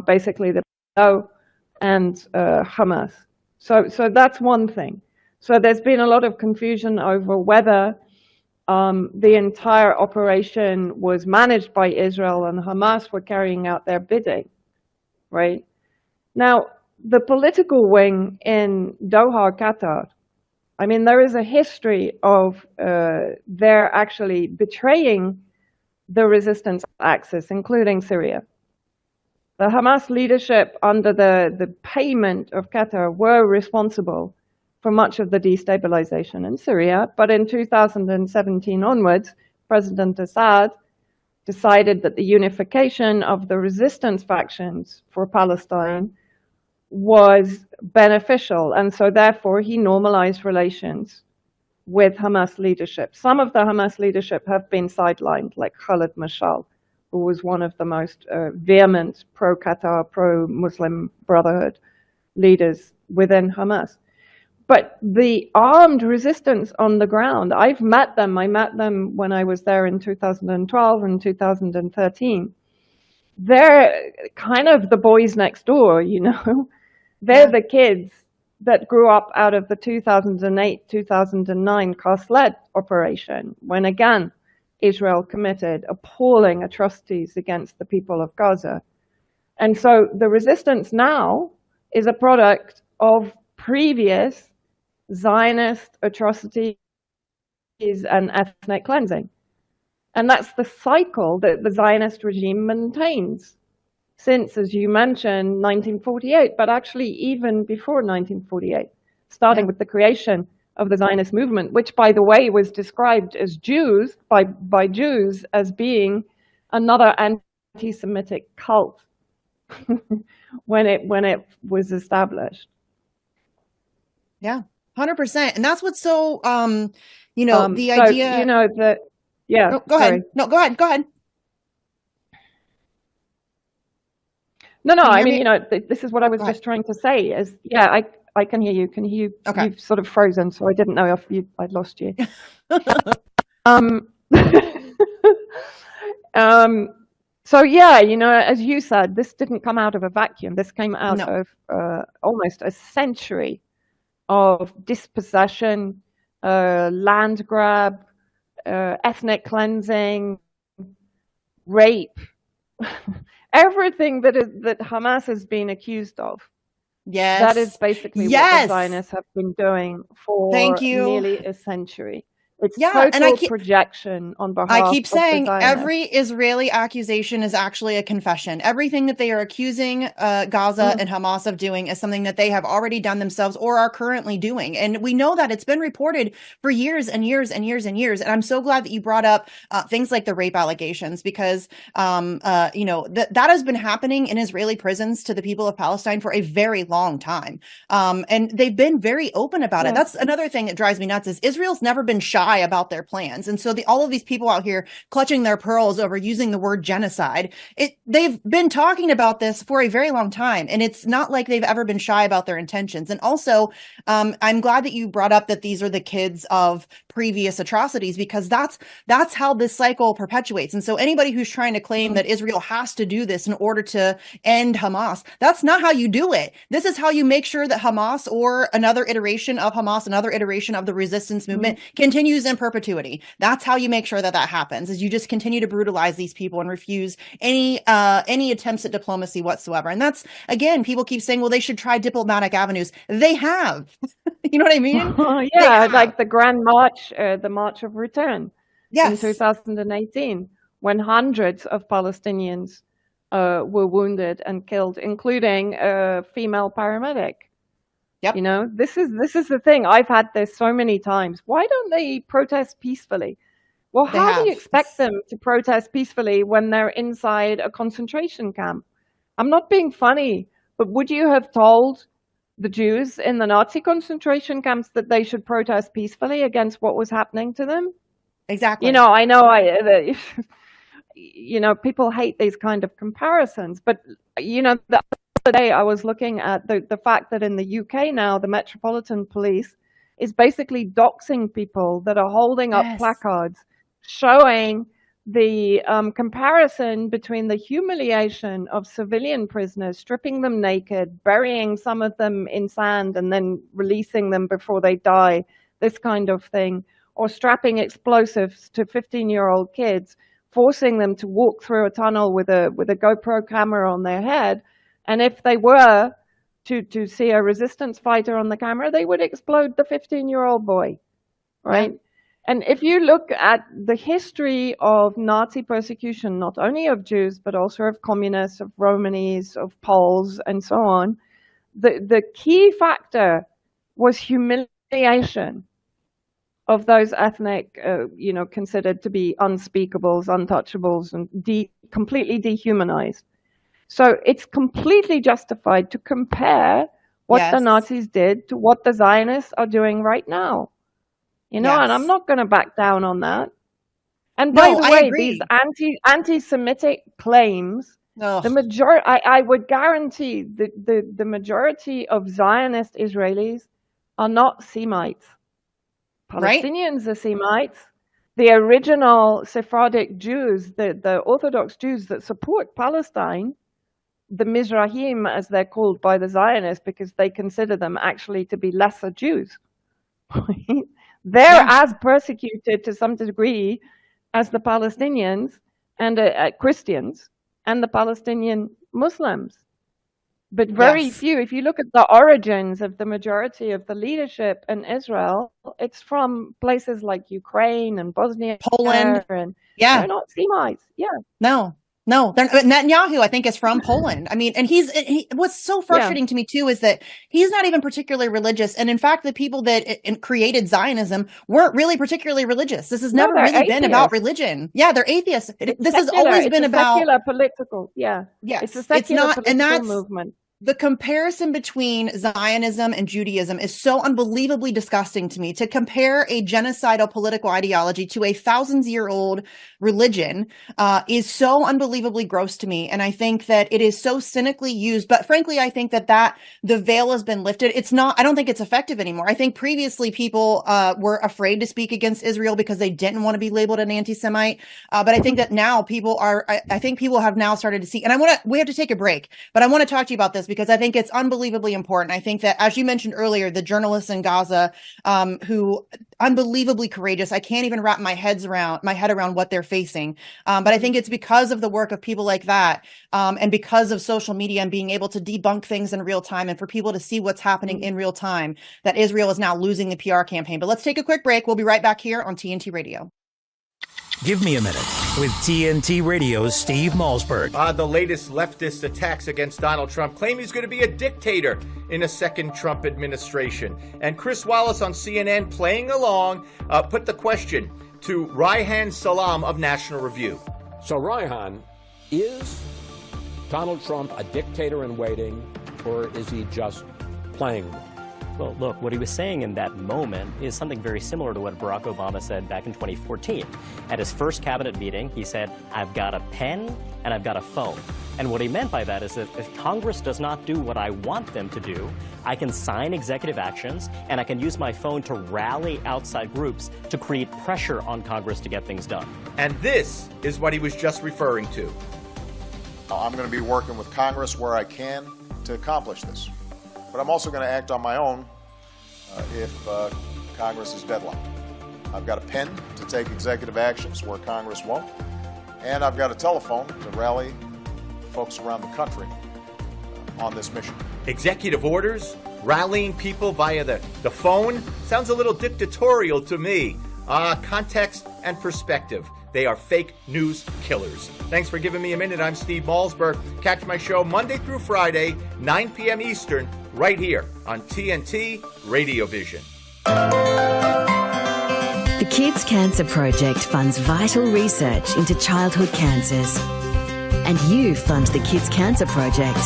basically the PLO and Hamas. So that's one thing. So there's been a lot of confusion over whether the entire operation was managed by Israel and Hamas were carrying out their bidding, right? Now, the political wing in Doha, Qatar, I mean, there is a history of their actually betraying the resistance axis, including Syria. The Hamas leadership under the payment of Qatar were responsible for much of the destabilization in Syria. But in 2017 onwards, President Assad decided that the unification of the resistance factions for Palestine was beneficial. And so therefore, he normalized relations with Hamas leadership. Some of the Hamas leadership have been sidelined, like Khalid Mashal, who was one of the most vehement pro-Qatar, pro-Muslim Brotherhood leaders within Hamas. But the armed resistance on the ground, I've met them. I met them when I was there in 2012 and 2013. They're kind of the boys next door, you know. They're the kids that grew up out of the 2008-2009 Qaslet operation, when again, Israel committed appalling atrocities against the people of Gaza. And so the resistance now is a product of previous Zionist atrocities and ethnic cleansing. And that's the cycle that the Zionist regime maintains since, as you mentioned, 1948, but actually even before 1948, starting with the creation of the Zionist movement, which, by the way, was described as Jews, by Jews as being another anti-Semitic cult when it was established. Yeah, 100%. And that's what's so, you know, the idea, you know, that, yeah. No, go ahead. No, go ahead. Go ahead. No, I mean, you know, this is what I was just trying to say is, yeah, I can hear you. Can hear you. Okay. You've sort of frozen, so I didn't know if I'd lost you. So yeah, you know, as you said, this didn't come out of a vacuum. This came out of almost a century of dispossession, land grab, ethnic cleansing, rape, everything that Hamas has been accused of. Yes. That is basically what the Zionists have been doing for nearly a century. It's total projection on behalf of the Zionists. I keep saying every Israeli accusation is actually a confession. Everything that they are accusing Gaza and Hamas of doing is something that they have already done themselves or are currently doing. And we know that it's been reported for years and years and years and years. And I'm so glad that you brought up things like the rape allegations, because, you know, that has been happening in Israeli prisons to the people of Palestine for a very long time. And they've been very open about it. That's another thing that drives me nuts is Israel's never been shy about their plans. And so all of these people out here clutching their pearls over using the word genocide, they've been talking about this for a very long time. And it's not like they've ever been shy about their intentions. And also, I'm glad that you brought up that these are the kids of previous atrocities, because that's how this cycle perpetuates. And so anybody who's trying to claim that Israel has to do this in order to end Hamas, that's not how you do it. This is how you make sure that Hamas or another iteration of Hamas, another iteration of the resistance movement continues in perpetuity. That's how you make sure that happens, is you just continue to brutalize these people and refuse any attempts at diplomacy whatsoever. And that's, again, people keep saying, well, they should try diplomatic avenues. They have. You know what I mean? Yeah, like the Grand March, the March of Return in 2018, when hundreds of Palestinians were wounded and killed, including a female paramedic. Yep. You know, this is the thing. I've had this so many times. Why don't they protest peacefully? Well, how do you expect them to protest peacefully when they're inside a concentration camp? I'm not being funny, but would you have told the Jews in the Nazi concentration camps that they should protest peacefully against what was happening to them? Exactly. You know, I know you know, people hate these kind of comparisons, but, you know, the other day I was looking at the fact that in the UK now, the Metropolitan Police is basically doxing people that are holding up placards showing the comparison between the humiliation of civilian prisoners, stripping them naked, burying some of them in sand and then releasing them before they die, this kind of thing, or strapping explosives to 15-year-old kids, forcing them to walk through a tunnel with a GoPro camera on their head. And if they were to see a resistance fighter on the camera, they would explode the 15-year-old boy, right? Yeah. And if you look at the history of Nazi persecution, not only of Jews, but also of communists, of Romanies, of Poles, and so on, the key factor was humiliation of those ethnic, considered to be unspeakables, untouchables, and completely dehumanized. So it's completely justified to compare what the Nazis did to what the Zionists are doing right now. And I'm not going to back down on that. And by the way, these anti-Semitic claims, the majority, I would guarantee the majority of Zionist Israelis are not Semites. Palestinians are Semites. The original Sephardic Jews, the Orthodox Jews that support Palestine, the Mizrahim, as they're called by the Zionists, because they consider them actually to be lesser Jews. They're as persecuted to some degree as the Palestinians and Christians and the Palestinian Muslims. But very few, if you look at the origins of the majority of the leadership in Israel, it's from places like Ukraine and Bosnia, Poland, and they're not Semites. No, Netanyahu, I think, is from Poland. I mean, and what's so frustrating to me too is that he's not even particularly religious. And in fact, the people that created Zionism weren't really particularly religious. This has never really been about religion. Yeah, they're atheists. This has always been about secular political. It's a secular political movement. The comparison between Zionism and Judaism is so unbelievably disgusting to me. To compare a genocidal political ideology to a thousands-year-old religion is so unbelievably gross to me. And I think that it is so cynically used. But frankly, I think that the veil has been lifted. I don't think it's effective anymore. I think previously people were afraid to speak against Israel because they didn't want to be labeled an anti-Semite. But I think that now people have now started to see, and we have to take a break, but I want to talk to you about this because I think it's unbelievably important. I think that, as you mentioned earlier, the journalists in Gaza, who unbelievably courageous, I can't even wrap my head around what they're facing. But I think it's because of the work of people like that, and because of social media and being able to debunk things in real time and for people to see what's happening in real time, that Israel is now losing the PR campaign. But let's take a quick break. We'll be right back here on TNT Radio. Give me a minute with TNT Radio's Steve Malzberg. The latest leftist attacks against Donald Trump claim he's going to be a dictator in a second Trump administration. And Chris Wallace on CNN, playing along, put the question to Reihan Salam of National Review. So Reihan, is Donald Trump a dictator in waiting, or is he just playing one? Well, look, what he was saying in that moment is something very similar to what Barack Obama said back in 2014. At his first cabinet meeting, he said, I've got a pen and I've got a phone. And what he meant by that is that if Congress does not do what I want them to do, I can sign executive actions and I can use my phone to rally outside groups to create pressure on Congress to get things done. And this is what he was just referring to. I'm going to be working with Congress where I can to accomplish this. But I'm also going to act on my own if Congress is deadlocked. I've got a pen to take executive actions where Congress won't, and I've got a telephone to rally folks around the country on this mission. Executive orders, rallying people via the phone, sounds a little dictatorial to me. Context and perspective. They are fake news killers. Thanks for giving me a minute. I'm Steve Malzberg. Catch my show Monday through Friday, 9 p.m. Eastern, right here on TNT Radio Vision. The Kids Cancer Project funds vital research into childhood cancers. And you fund the Kids Cancer Project.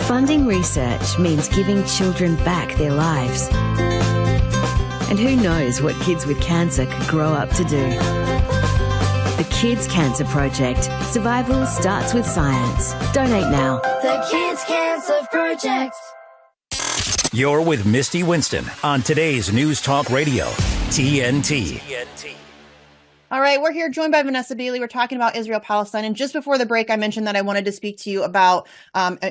Funding research means giving children back their lives. And who knows what kids with cancer could grow up to do. The Kids Cancer Project. Survival starts with science. Donate now. The Kids Cancer Project. You're with Misty Winston on today's News Talk Radio, TNT. All right, we're here joined by Vanessa Beeley. We're talking about Israel-Palestine. And just before the break, I mentioned that I wanted to speak to you about,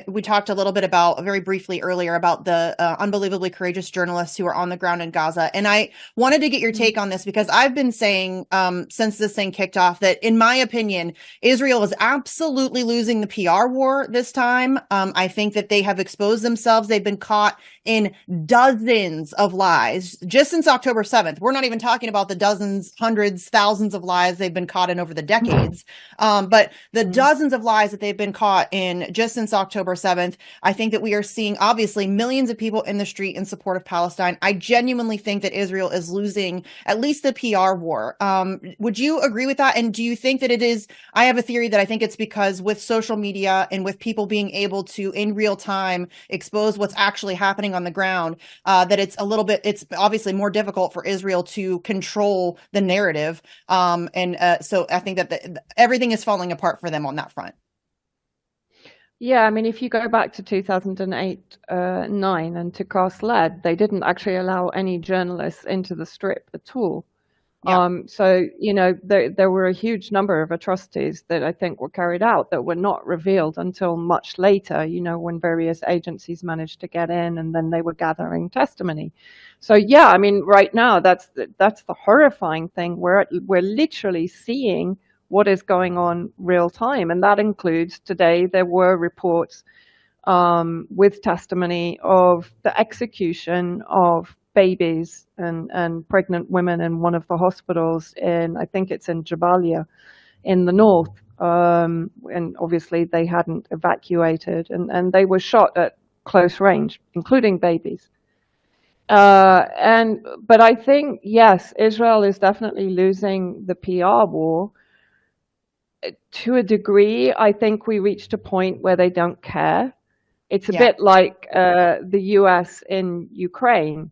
we talked a little bit about, very briefly earlier, about the unbelievably courageous journalists who are on the ground in Gaza. And I wanted to get your take on this because I've been saying since this thing kicked off that, in my opinion, Israel is absolutely losing the PR war this time. I think that they have exposed themselves. They've been caught in dozens of lies just since October 7th. We're not even talking about the dozens, hundreds, thousands of lies they've been caught in over the decades. But the dozens of lies that they've been caught in just since October 7th, I think that we are seeing, obviously, millions of people in the street in support of Palestine. I genuinely think that Israel is losing at least the PR war. Would you agree with that? And do you think that it is, I have a theory that I think it's because with social media and with people being able to, in real time, expose what's actually happening on the ground, that it's obviously more difficult for Israel to control the narrative. So I think that everything is falling apart for them on that front. Yeah, I mean, if you go back to 2008-9 and to cast lead, they didn't actually allow any journalists into the Strip at all. Yeah. So, you know, there were a huge number of atrocities that I think were carried out that were not revealed until much later, you know, when various agencies managed to get in and then they were gathering testimony. So, yeah, I mean, right now, that's the horrifying thing. We're literally seeing what is going on real time. And that includes today, there were reports with testimony of the execution of babies and pregnant women in one of the hospitals I think it's in Jabalia in the north. And obviously they hadn't evacuated and they were shot at close range, including babies. But I think, yes, Israel is definitely losing the PR war. To a degree, I think we reached a point where they don't care. It's a bit like the US in Ukraine.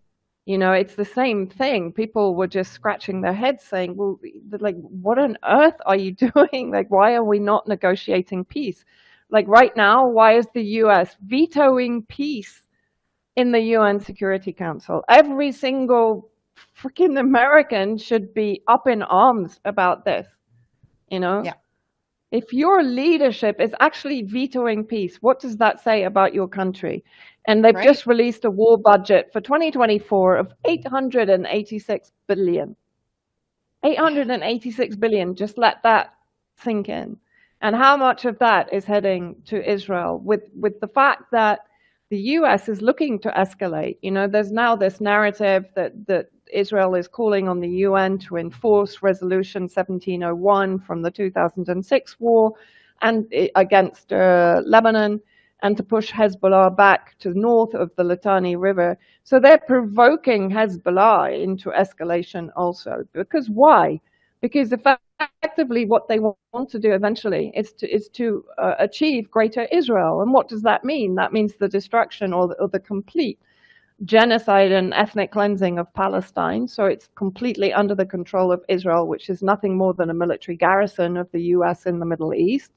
You know, it's the same thing. People were just scratching their heads saying, well, like, what on earth are you doing? Like, why are we not negotiating peace? Like right now, why is the US vetoing peace in the UN Security Council? Every single freaking American should be up in arms about this, you know? Yeah. If your leadership is actually vetoing peace, what does that say about your country? And they've just released a war budget for 2024 of $886 billion. $886 billion, just let that sink in. And how much of that is heading to Israel with the fact that the US is looking to escalate? You know, there's now this narrative that Israel is calling on the UN to enforce Resolution 1701 from the 2006 war and against Lebanon, and to push Hezbollah back to north of the Litani River. So they're provoking Hezbollah into escalation also. Because why? Because effectively what they want to do eventually is to achieve greater Israel. And what does that mean? That means the destruction or the complete genocide and ethnic cleansing of Palestine. So it's completely under the control of Israel, which is nothing more than a military garrison of the US in the Middle East.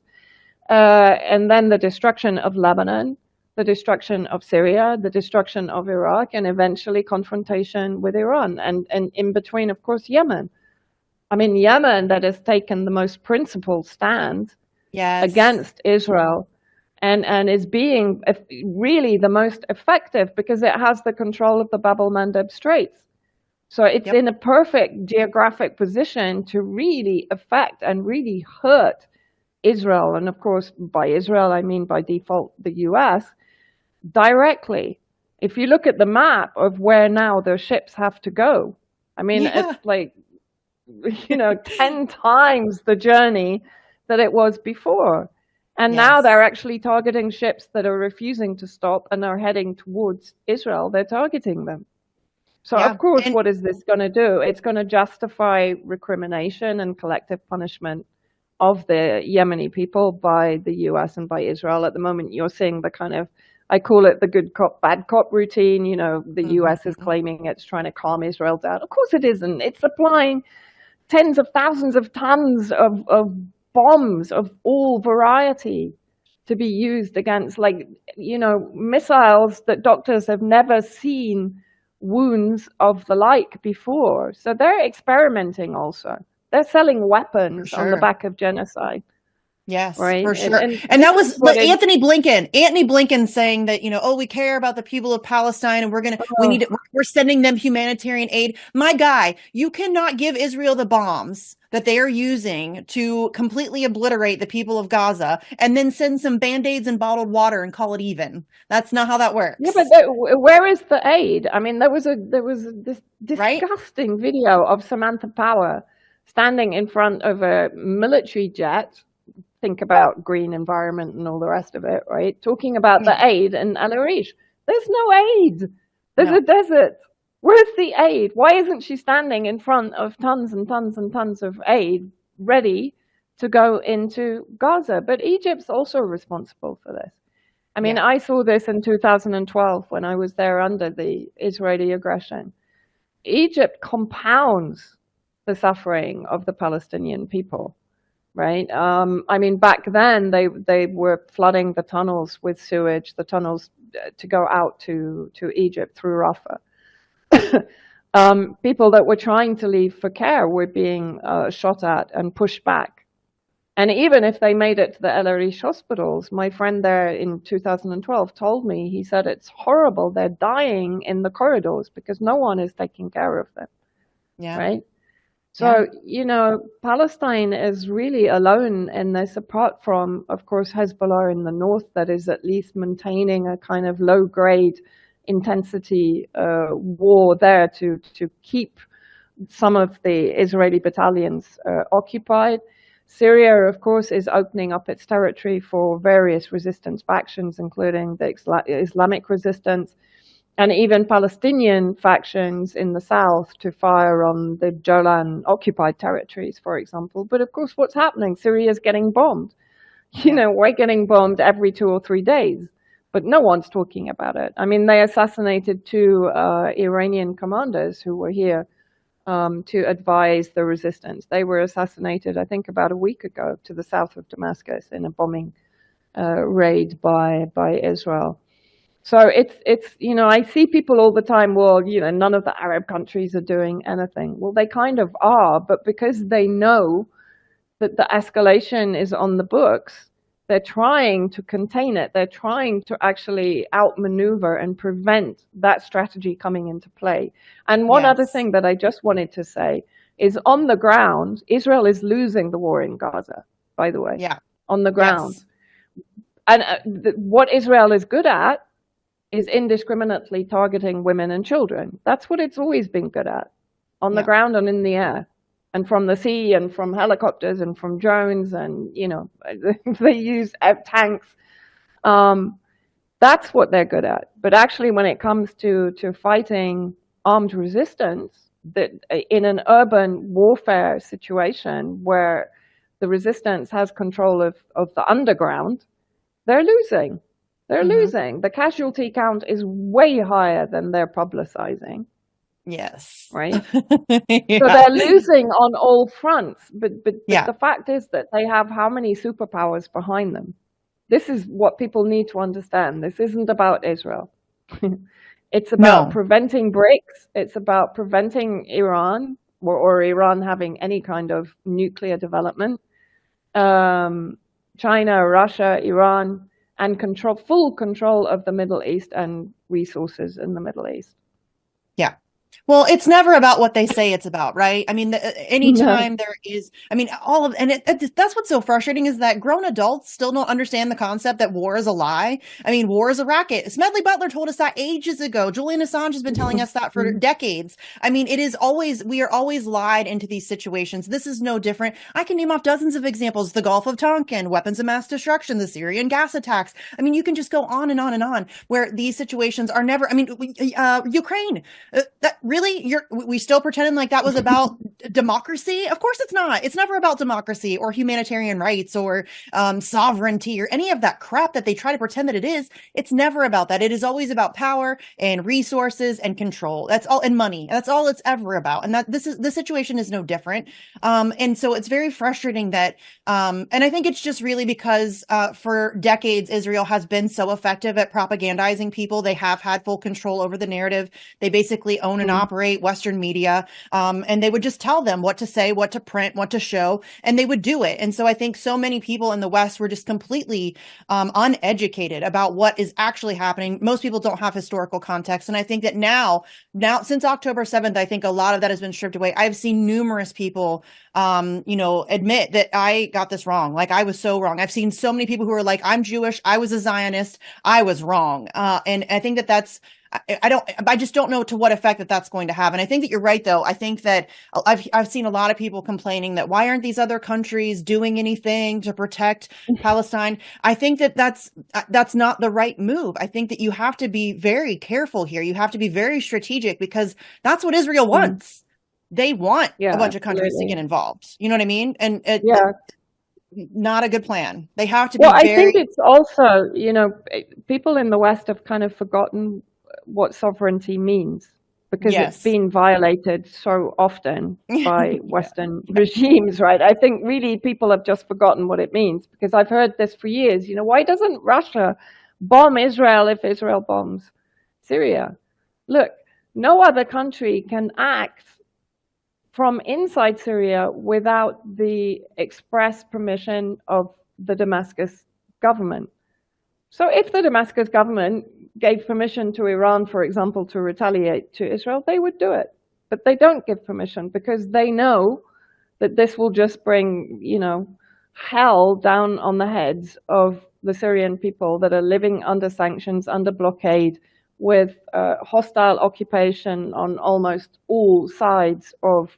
And then the destruction of Lebanon, the destruction of Syria, the destruction of Iraq, and eventually confrontation with Iran. And in between, of course, Yemen. I mean, Yemen that has taken the most principled stand against Israel and is being really the most effective because it has the control of the Bab el-Mandeb Straits. So it's in a perfect geographic position to really affect and really hurt Israel, and of course, by Israel, I mean by default the US, directly. If you look at the map of where now their ships have to go, I mean, it's like, you know, 10 times the journey that it was before. And now they're actually targeting ships that are refusing to stop and are heading towards Israel. They're targeting them. So, of course, what is this going to do? It's going to justify recrimination and collective punishment of the Yemeni people by the US and by Israel. At the moment, you're seeing the kind of, I call it the good cop, bad cop routine. You know, the US is claiming it's trying to calm Israel down. Of course it isn't. It's supplying tens of thousands of tons of bombs of all variety to be used against, like, you know, missiles that doctors have never seen wounds of the like before. So they're experimenting also. They're selling weapons on the sure. back of genocide. Yes, Right. for sure. And And that was what it- Anthony Blinken saying that, oh, we care about the people of Palestine and we're sending them humanitarian aid. My guy, you cannot give Israel the bombs that they are using to completely obliterate the people of Gaza and then send some Band-Aids and bottled water and call it even. That's not how that works. Yeah, but where is the aid? I mean, there was this disgusting video of Samantha Power standing in front of a military jet. Think about green environment and all the rest of it, right? Talking about the aid in Al Arish. There's no aid. There's a desert. Where's the aid? Why isn't she standing in front of tons and tons and tons of aid ready to go into Gaza? But Egypt's also responsible for this. I mean, I saw this in 2012 when I was there under the Israeli aggression. Egypt compounds the suffering of the Palestinian people. Right. I mean, back then they were flooding the tunnels with sewage, the tunnels to go out to Egypt through Rafah. People that were trying to leave for care were being shot at and pushed back. And even if they made it to the El Arish hospitals, my friend there in 2012 told me, he said, it's horrible. They're dying in the corridors because no one is taking care of them. Yeah. Right. So, Palestine is really alone in this, apart from, of course, Hezbollah in the north that is at least maintaining a kind of low-grade intensity war there to keep some of the Israeli battalions occupied. Syria, of course, is opening up its territory for various resistance factions, including the Islamic resistance, and even Palestinian factions in the south to fire on the Golan occupied territories, for example. But of course, what's happening? Syria is getting bombed. We're getting bombed every 2 or 3 days, but no one's talking about it. I mean, they assassinated 2 Iranian commanders who were here to advise the resistance. They were assassinated, I think, about a week ago to the south of Damascus in a bombing raid by Israel. So it's I see people all the time, well, none of the Arab countries are doing anything. Well, they kind of are, but because they know that the escalation is on the books, they're trying to contain it. They're trying to actually outmaneuver and prevent that strategy coming into play. And one other thing that I just wanted to say is, on the ground, Israel is losing the war in Gaza, by the way. Yeah. On the ground. Yes. And what Israel is good at is indiscriminately targeting women and children. That's what it's always been good at, on the ground and in the air, and from the sea and from helicopters and from drones, and they use tanks. That's what they're good at. But actually, when it comes to fighting armed resistance, that in an urban warfare situation where the resistance has control of the underground, they're losing. They're losing. The casualty count is way higher than they're publicizing. Yes. Right? So they're losing on all fronts. But the fact is that they have how many superpowers behind them? This is what people need to understand. This isn't about Israel. It's about preventing BRICS. It's about preventing Iran or Iran having any kind of nuclear development. China, Russia, Iran, and full control of the Middle East and resources in the Middle East. Yeah. Well, it's never about what they say it's about, right? I mean, anytime there is, I mean, that's what's so frustrating is that grown adults still don't understand the concept that war is a lie. I mean, war is a racket. Smedley Butler told us that ages ago. Julian Assange has been telling us that for decades. I mean, we are always lied into these situations. This is no different. I can name off dozens of examples: the Gulf of Tonkin, weapons of mass destruction, the Syrian gas attacks. I mean, you can just go on and on and on where these situations are never, I mean, Ukraine, really? We still pretending like that was about democracy? Of course it's not. It's never about democracy or humanitarian rights or sovereignty or any of that crap that they try to pretend that it is. It's never about that. It is always about power and resources and control. That's all, and money. That's all it's ever about. And that the situation is no different. And so it's very frustrating that, and I think it's just really because for decades, Israel has been so effective at propagandizing people. They have had full control over the narrative. They basically own and operate Western media. And they would just tell them what to say, what to print, what to show, and they would do it. And so I think so many people in the West were just completely uneducated about what is actually happening. Most people don't have historical context. And I think that now since October 7th, I think a lot of that has been stripped away. I've seen numerous people, admit that I got this wrong. Like, I was so wrong. I've seen so many people who are like, I'm Jewish, I was a Zionist, I was wrong. And I think that's, I just don't know to what effect that's going to have. And I think that you're right, though. I think that I've seen a lot of people complaining that why aren't these other countries doing anything to protect Palestine? I think that that's not the right move. I think that you have to be very careful here. You have to be very strategic, because that's what Israel wants. They want a bunch of countries to get involved. You know what I mean? And not a good plan. They have to be I think it's also, people in the West have kind of forgotten what sovereignty means, because it's been violated so often by Western regimes, right? I think really people have just forgotten what it means, because I've heard this for years. Why doesn't Russia bomb Israel if Israel bombs Syria? Look, no other country can act from inside Syria without the express permission of the Damascus government. So if the Damascus government gave permission to Iran, for example, to retaliate to Israel, they would do it. But they don't give permission, because they know that this will just bring, hell down on the heads of the Syrian people that are living under sanctions, under blockade, with hostile occupation on almost all sides of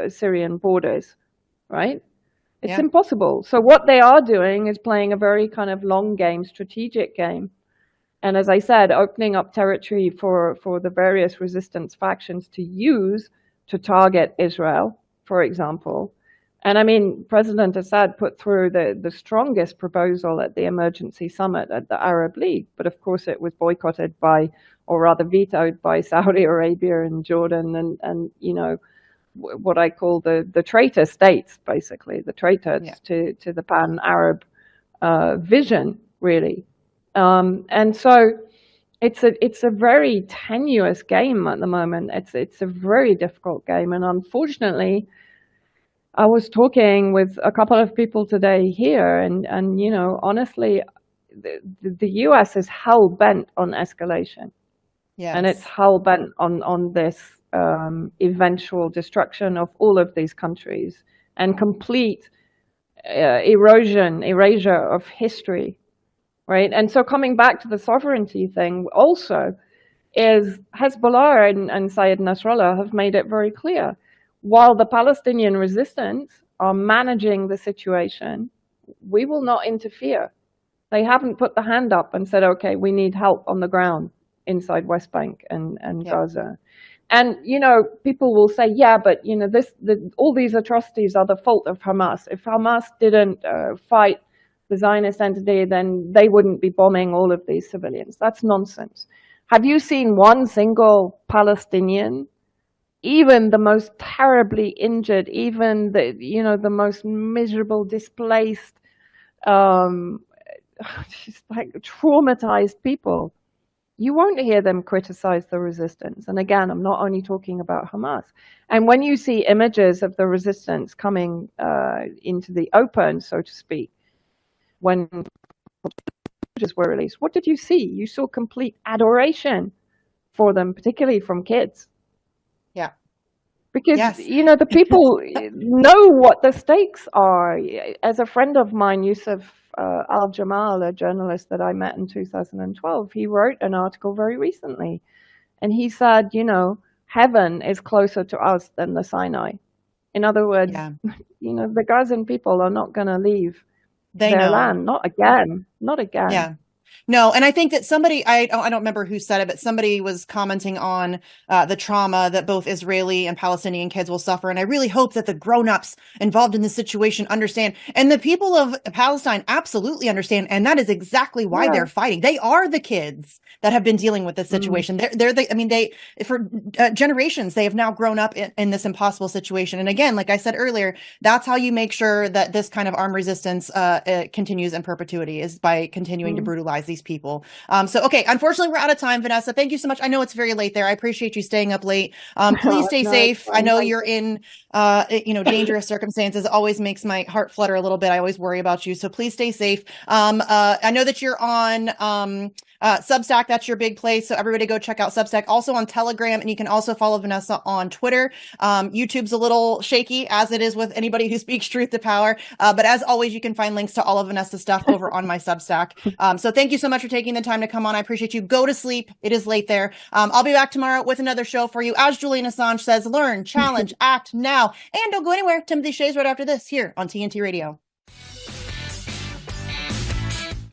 Syrian borders, right? It's impossible. So what they are doing is playing a very kind of long game, strategic game. And as I said, opening up territory for the various resistance factions to use to target Israel, for example. And I mean, President Assad put through the strongest proposal at the emergency summit at the Arab League. But of course, it was boycotted by, or rather vetoed by, Saudi Arabia and Jordan and what I call the traitor states, basically, the traitors to the pan-Arab vision, really. And so it's a very tenuous game at the moment. It's a very difficult game. And unfortunately, I was talking with a couple of people today here, and honestly, the US is hell-bent on escalation. Yes. And it's hell-bent on this eventual destruction of all of these countries and complete erasure of history, right? And so coming back to the sovereignty thing also is Hezbollah and Sayed Nasrallah have made it very clear. While the Palestinian resistance are managing the situation, we will not interfere. They haven't put the hand up and said, okay, we need help on the ground inside West Bank and Gaza. And, people will say, but, all these atrocities are the fault of Hamas. If Hamas didn't fight the Zionist entity, then they wouldn't be bombing all of these civilians. That's nonsense. Have you seen one single Palestinian, even the most terribly injured, even the most miserable, displaced, just like traumatized people? You won't hear them criticize the resistance. And again, I'm not only talking about Hamas. And when you see images of the resistance coming into the open, so to speak, when images were released, what did you see? You saw complete adoration for them, particularly from kids. Yeah. Because, the people know what the stakes are. As a friend of mine, Yusuf Al-Jamal, a journalist that I met in 2012, he wrote an article very recently. And he said, heaven is closer to us than the Sinai. In other words, the Gazan people are not going to leave their land. Not again. Not again. Yeah. No, and I think that somebody, I don't remember who said it, but somebody was commenting on the trauma that both Israeli and Palestinian kids will suffer. And I really hope that the grown-ups involved in this situation understand. And the people of Palestine absolutely understand. And that is exactly why they're fighting. They are the kids that have been dealing with this situation. For generations, they have now grown up in this impossible situation. And again, like I said earlier, that's how you make sure that this kind of armed resistance continues in perpetuity, is by continuing to brutalize radicalize these people. Okay, unfortunately, we're out of time, Vanessa. Thank you so much. I know it's very late there. I appreciate you staying up late. Please stay safe. I know you're in, dangerous circumstances. It always makes my heart flutter a little bit. I always worry about you. So please stay safe. I know that you're on Substack. That's your big place. So everybody go check out Substack. Also on Telegram, and you can also follow Vanessa on Twitter. YouTube's a little shaky, as it is with anybody who speaks truth to power. But as always, you can find links to all of Vanessa's stuff over on my Substack. So thank you so much for taking the time to come on. I appreciate you. Go to sleep. It is late there. I'll be back tomorrow with another show for you. As Julian Assange says, learn, challenge, act now, and don't go anywhere. Timothy Shays right after this here on TNT Radio.